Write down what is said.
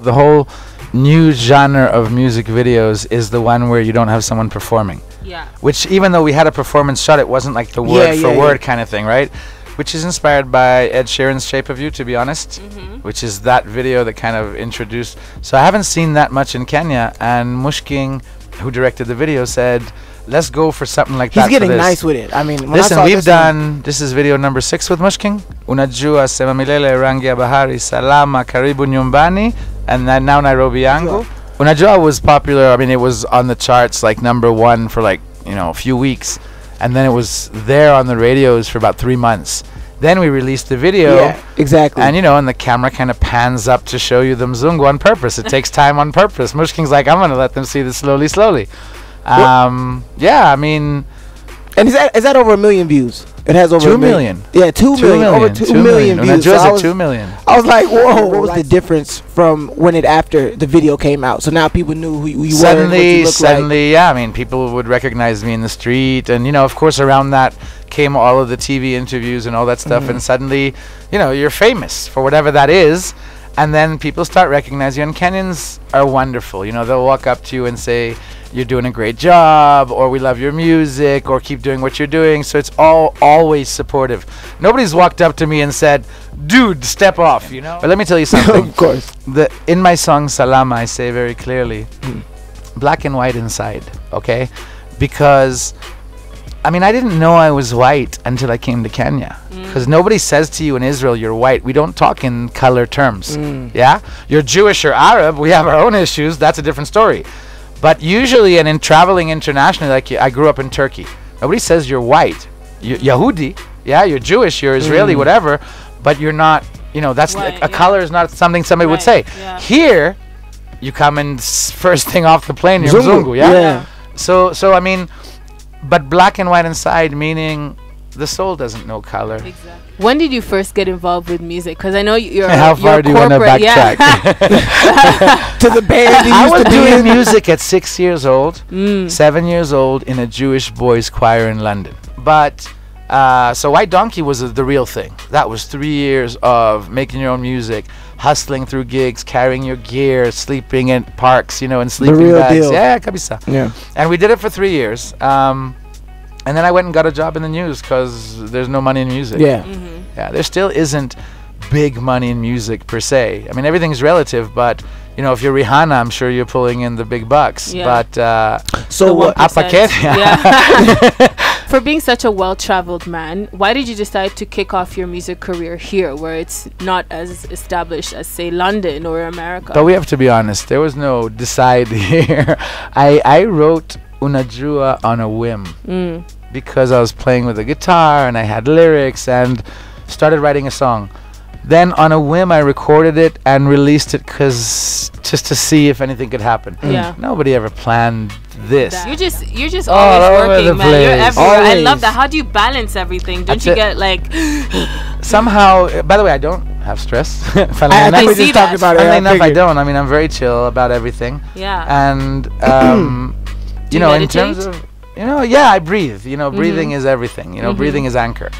the whole new genre of music videos is the one where you don't have someone performing. Yeah. Which, even though we had a performance shot, it wasn't like the word for word kind of thing, right? Which is inspired by Ed Sheeran's Shape of You, to be honest. Which is that video that kind of introduced. So I haven't seen that much in Kenya. And Mushking, who directed the video, said, let's go for something like that. He's getting nice with it. I mean, listen, we've done, this is video number 6 with Mushking. Unajua sema milele rangi ya bahari salama karibu nyumbani, and then now Nairobi yangu. Unajua was popular. I mean, it was on the charts like #1 for like, you know, a few weeks, and then it was there on the radios for about 3 months. Then we released the video. Yeah, exactly. And, you know, and the camera kind of pans up to show you the mzungu on purpose. It takes time on purpose. Mushking's like, I'm going to let them see this slowly. Yeah, I mean... And is that over 1 million views? It has over 2 million. Yeah, 2 million. Over 2 million views. So 2 million. I was like, whoa. What was the difference from after the video came out? So now people knew who you were and what you looked like. Yeah. I mean, people would recognize me in the street. And, you know, of course, around that came all of the TV interviews and all that stuff. And suddenly, you know, you're famous for whatever that is. And then people start recognizing you. And Kenyans are wonderful. You know, they'll walk up to you and say, you're doing a great job, or we love your music, or keep doing what you're doing. So it's always supportive. Nobody's walked up to me and said, dude, step off, you know? But let me tell you something. Of course. In my song Salama, I say very clearly, black and white inside, okay? Because, I mean, I didn't know I was white until I came to Kenya. Because nobody says to you in Israel, you're white. We don't talk in color terms, yeah? You're Jewish or Arab, we have our own issues, that's a different story. But usually, and in traveling internationally, like I grew up in Turkey, nobody says you're white. Yahudi, yeah, you're Jewish, you're Israeli, whatever, but you're not, you know, that's Right, a color is not something somebody would say. Yeah. Here, you come in first thing off the plane, you're Mzungu, yeah? So I mean, but black and white inside, meaning the soul doesn't know color. Exactly. When did you first get involved with music? Because I know you're How far do you want to backtrack? To the band. I was doing music at 6 years old, 7 years old, in a Jewish boys choir in London. But so White Donkey was the real thing. That was 3 years of making your own music, hustling through gigs, carrying your gear, sleeping in parks, you know, in sleeping bags. Deal. Yeah, kabisa. Yeah. And we did it for 3 years. And then I went and got a job in the news because there's no money in music. Yeah. Yeah, there still isn't big money in music per se. I mean, everything's relative, but, you know, if you're Rihanna, I'm sure you're pulling in the big bucks. Yeah. But, So what? For being such a well-traveled man, why did you decide to kick off your music career here, where it's not as established as, say, London or America? But we have to be honest, there was no decide here. I wrote Unajua on a whim because I was playing with a guitar and I had lyrics and started writing a song. Then on a whim I recorded it and released it just to see if anything could happen. Yeah. Nobody ever planned this. You're just All always over working, the man. You're place. everywhere. I Always. love that. How do you balance everything? Don't you get like Somehow, by the way, I don't have stress. Funnily I enough, think we see just talked that. about it. funnily I enough, I figured. don't. I mean, I'm very chill about everything. yeah. And Do you you know, in meditate? terms of, you know, yeah, I breathe. You know, breathing is everything. You know, breathing is anchor.